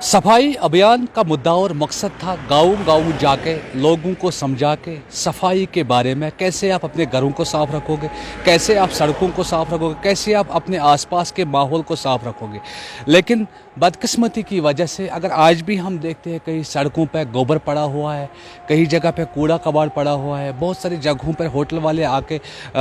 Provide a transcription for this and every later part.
सफाई अभियान का मुद्दा और मकसद था गांव-गांव जाके लोगों को समझा के सफाई के बारे में, कैसे आप अपने घरों को साफ़ रखोगे, कैसे आप सड़कों को साफ़ रखोगे, कैसे आप अपने आसपास के माहौल को साफ़ रखोगे। लेकिन बदकिस्मती की वजह से अगर आज भी हम देखते हैं कई सड़कों पर गोबर पड़ा हुआ है, कई जगह पे कूड़ा कबाड़ पड़ा हुआ है, बहुत सारी जगहों पर होटल वाले आके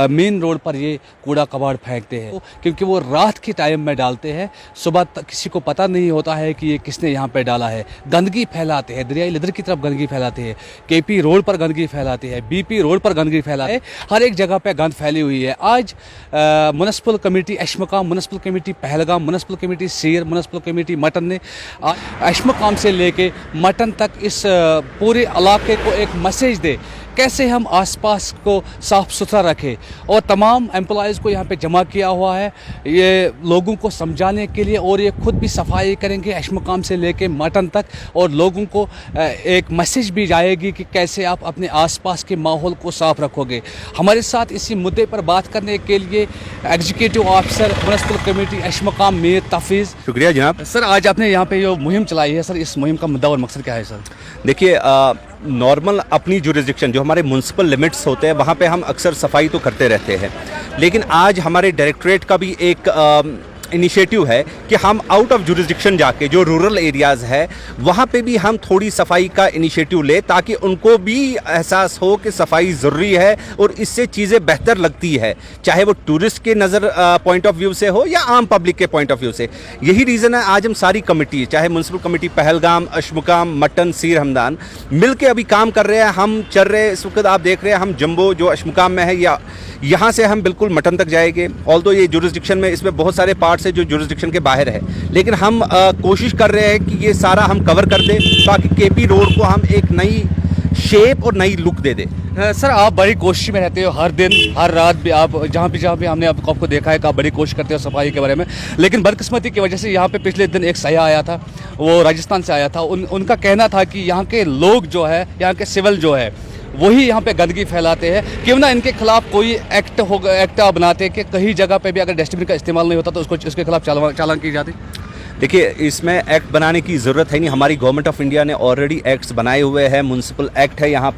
मेन रोड पर ये कूड़ा कबाड़ फेंकते हैं क्योंकि वो रात के टाइम में डालते हैं, सुबह तक किसी को पता नहीं होता है कि ये किसने यहाँ पे डाला है। गंदगी फैलाते हैं, दरियाई लिदर की तरफ गंदगी फैलाते हैं, केपी रोड पर गंदगी फैलाते हैं, बीपी रोड पर गंदगी फैलाते हैं, हर एक जगह पे गंद फैली हुई है। आज municipal committee Aishmuqam, municipal committee Pahalgam, municipal committee Seer, municipal committee Mattan ने अशमकाम से लेके मटन तक इस पूरे इलाके को एक मैसेज दे कैसे हम आसपास को साफ़ सुथरा रखें, और तमाम एम्प्लॉयज़ को यहाँ पे जमा किया हुआ है ये लोगों को समझाने के लिए, और ये खुद भी सफाई करेंगे अशमकाम से लेके मटन तक, और लोगों को एक मैसेज भी जाएगी कि कैसे आप अपने आसपास के माहौल को साफ़ रखोगे। हमारे साथ इसी मुद्दे पर बात करने के लिए executive officer municipal committee Aishmuqam Mir Tafiz. शुक्रिया जनाब। सर, आज आपने यहाँ पे जो मुहिम चलाई है सर, इस मुहिम का मुद्दा और मकसद क्या है सर? देखिए, नॉर्मल अपनी जुरिस्डिक्शन जो हमारे म्युनिसिपल लिमिट्स होते हैं वहाँ पे हम अक्सर सफाई तो करते रहते हैं, लेकिन आज हमारे डायरेक्टरेट का भी एक इनिशिएटिव है कि हम आउट ऑफ जुरिस्डिक्शन जाके जो रूरल एरियाज़ है वहाँ पे भी हम थोड़ी सफाई का इनिशिएटिव ले, ताकि उनको भी एहसास हो कि सफाई ज़रूरी है और इससे चीज़ें बेहतर लगती है, चाहे वो टूरिस्ट के नज़र पॉइंट ऑफ व्यू से हो या आम पब्लिक के पॉइंट ऑफ व्यू से। यही रीज़न है आज हम सारी कमेटी, चाहे म्युनिसिपल कमेटी पहलगाम, अशमकाम, मटन, सीर, हमदान, मिल के अभी काम कर रहे हैं। हम चल रहे इस वक्त, आप देख रहे हैं हम जम्बो जो अशमकाम में है, या यहाँ से हम बिल्कुल मटन तक जाएंगे। ऑल्दो ये जुरिस्डिक्शन में इसमें बहुत सारे पार्ट्स है जो जुरिस्डिक्शन के बाहर है, लेकिन हम कोशिश कर रहे हैं कि ये सारा हम कवर कर दें ताकि केपी रोड को हम एक नई शेप और नई लुक दे दें। सर, आप बड़ी कोशिश में रहते हो, हर दिन हर रात भी आप जहाँ भी हमने आपको देखा है कि आप बड़ी कोशिश करते हो सफाई के बारे में, लेकिन बदकिस्मती की वजह से यहाँ पे पिछले दिन एक सयाह आया था, वो राजस्थान से आया था। उनका कहना था कि यहाँ के लोग जो है, यहाँ के सिविल जो है, वही यहाँ पे गंदगी फैलाते हैं, क्यों ना इनके खिलाफ कोई एक्ट बनाते कि कहीं जगह पे भी अगर डस्टबिन का इस्तेमाल नहीं होता तो उसके खिलाफ चालान की जाती। देखिए, इसमें एक्ट बनाने की ज़रूरत है नहीं, हमारी गवर्नमेंट ऑफ इंडिया ने ऑलरेडी एक्ट्स बनाए हुए हैं। म्युनिसिपल एक्ट है, यहाँ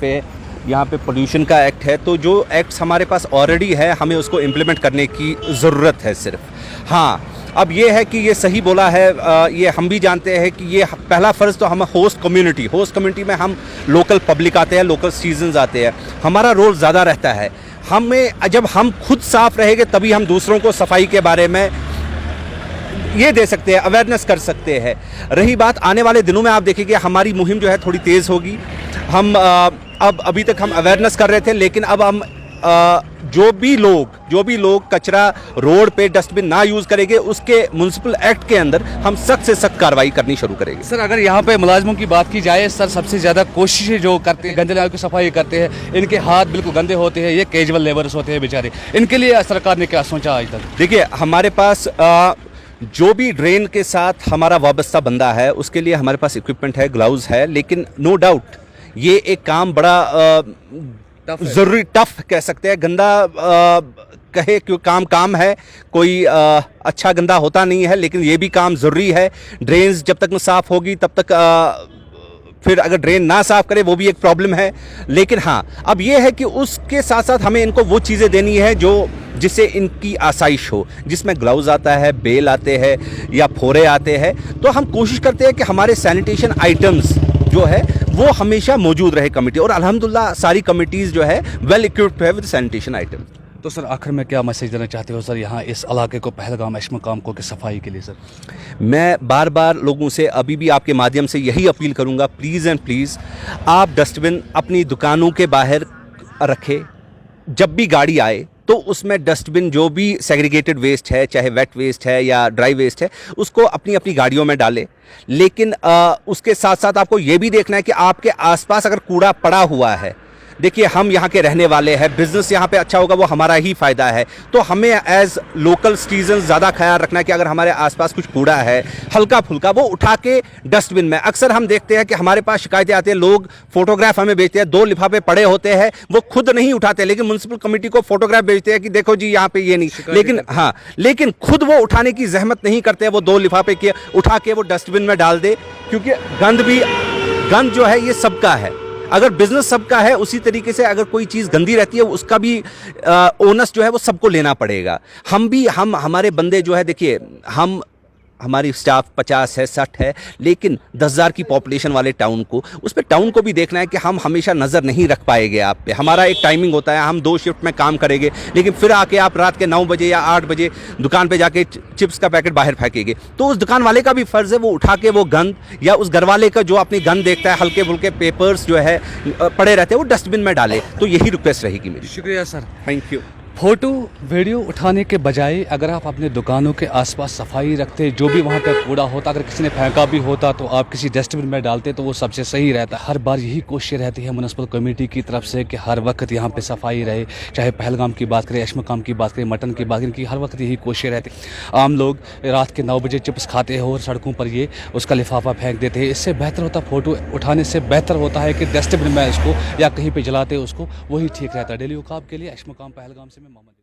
पे पोल्यूशन का एक्ट है, तो जो एक्ट्स हमारे पास ऑलरेडी है हमें उसको इम्प्लीमेंट करने की ज़रूरत है सिर्फ। हाँ, अब ये है कि ये सही बोला है, ये हम भी जानते हैं कि ये पहला फ़र्ज़ तो हम होस्ट कम्युनिटी में हम लोकल पब्लिक आते हैं, लोकल सिटीजन्स आते हैं, हमारा रोल ज़्यादा रहता है। हमें जब हम खुद साफ़ रहेंगे तभी हम दूसरों को सफाई के बारे में ये दे सकते हैं, अवेयरनेस कर सकते हैं। रही बात आने वाले दिनों में, आप देखेंगे हमारी मुहिम जो है थोड़ी तेज़ होगी। हम अभी तक हम अवेयरनेस कर रहे थे, लेकिन अब हम जो भी लोग कचरा रोड पे डस्टबिन ना यूज़ करेंगे, उसके म्युनिसिपल एक्ट के अंदर हम सख्त से सख्त कार्रवाई करनी शुरू करेंगे। सर, अगर यहाँ पे मुलाजमों की बात की जाए सर, सबसे ज़्यादा कोशिशें जो करते हैं, गंदे नालों की सफाई करते हैं, इनके हाथ बिल्कुल गंदे होते हैं, ये कैजुअल लेबर्स होते हैं बेचारे, इनके लिए सरकार ने क्या सोचा आज तक? देखिए, हमारे पास जो भी ड्रेन के साथ हमारा वाबस्ता बंदा है उसके लिए हमारे पास इक्विपमेंट है, ग्लव्स है, लेकिन नो डाउट ये एक काम बड़ा ज़रूरी, टफ कह सकते हैं, गंदा कहे क्यों, काम है, कोई अच्छा गंदा होता नहीं है, लेकिन ये भी काम ज़रूरी है। ड्रेन्स जब तक साफ़ होगी तब तक फिर अगर ड्रेन ना साफ़ करे वो भी एक प्रॉब्लम है। लेकिन हाँ, अब ये है कि उसके साथ साथ हमें इनको वो चीज़ें देनी है जिससे इनकी आसाइश हो, जिसमें ग्लव्स आता है, बेल आते हैं या फोरे आते हैं। तो हम कोशिश करते हैं कि हमारे सैनिटेशन आइटम्स जो है वो हमेशा मौजूद रहे कमेटी, और अल्हम्दुलिल्लाह सारी कमिटीज़ जो है वेल इक्विप्ड है विद सैनिटेशन आइटम। तो सर, आखिर में क्या मैसेज देना चाहते हो सर यहाँ इस इलाके को, पहलगाम अशमकाम को, की सफाई के लिए? सर, मैं बार बार लोगों से अभी भी आपके माध्यम से यही अपील करूँगा, प्लीज़ एंड प्लीज़ आप डस्टबिन अपनी दुकानों के बाहर रखें। जब भी गाड़ी आए तो उसमें डस्टबिन जो भी सेग्रीगेटेड वेस्ट है, चाहे वेट वेस्ट है या ड्राई वेस्ट है, उसको अपनी अपनी गाड़ियों में डालें। लेकिन उसके साथ साथ आपको ये भी देखना है कि आपके आसपास अगर कूड़ा पड़ा हुआ है, देखिए हम यहाँ के रहने वाले हैं, बिजनेस यहाँ पे अच्छा होगा वो हमारा ही फ़ायदा है। तो हमें एज लोकल सिटीजन ज़्यादा ख्याल रखना है कि अगर हमारे आसपास कुछ कूड़ा है हल्का फुल्का, वो उठा के डस्टबिन में। अक्सर हम देखते हैं कि हमारे पास शिकायतें आती हैं, लोग फोटोग्राफ हमें भेजते हैं, 2 लिफाफे पड़े होते हैं, वो खुद नहीं उठाते, लेकिन म्युनिसिपल कमेटी को फोटोग्राफ भेजते हैं कि देखो जी यहाँ पे ये नहीं, लेकिन हाँ, लेकिन खुद वो उठाने की जहमत नहीं करते हैं, वो 2 लिफाफे के उठा के वो डस्टबिन में डाल दे। क्योंकि गंद जो है ये सबका है, अगर बिजनेस सबका है उसी तरीके से अगर कोई चीज़ गंदी रहती है उसका भी ओनस जो है वो सबको लेना पड़ेगा। हम हमारे बंदे जो है, देखिए हमारी स्टाफ 50 है 60 है, लेकिन 10,000 की पॉपुलेशन वाले टाउन को, उस पर टाउन को भी देखना है कि हम हमेशा नज़र नहीं रख पाएंगे आप पे। हमारा एक टाइमिंग होता है, हम 2 शिफ्ट में काम करेंगे, लेकिन फिर आके आप रात के 9 बजे या 8 बजे दुकान पे जाके चिप्स का पैकेट बाहर फेंकेंगे, तो उस दुकान वाले का भी फ़र्ज़ है वो उठा के वो गंद, या उस घर वाले का जो अपनी गंद देखता है, हल्के फुल्के पेपर्स जो है पड़े रहते हैं, वो डस्टबिन में डाले। तो यही रिक्वेस्ट रहेगी मेरी। शुक्रिया sir. Thank you. Photo video उठाने के बजाय अगर आप अपने दुकानों के आसपास सफाई रखते, जो भी वहाँ पे कूड़ा होता, अगर किसी ने फेंका भी होता तो आप किसी डस्टबिन में डालते, तो वो सबसे सही रहता। हर बार यही कोशिश रहती है म्युनिसिपल कमेटी की तरफ से कि हर वक्त यहाँ पे सफाई रहे, चाहे पहलगाम की बात करें, यशमकाम की बात करें, मटन की बात करें, कि हर वक्त यही कोशिश रहती। आम लोग रात के 9 बजे चिप्स खाते हैं और सड़कों पर ये उसका लिफाफा फेंक देते हैं। इससे बेहतर होता, फोटो उठाने से बेहतर होता है कि डस्टबिन में उसको या कहीं पर जलाते उसको, वही ठीक रहता है। डेली उकाब के लिए यशमकाम पहलगाम से मैं मोहम्मद।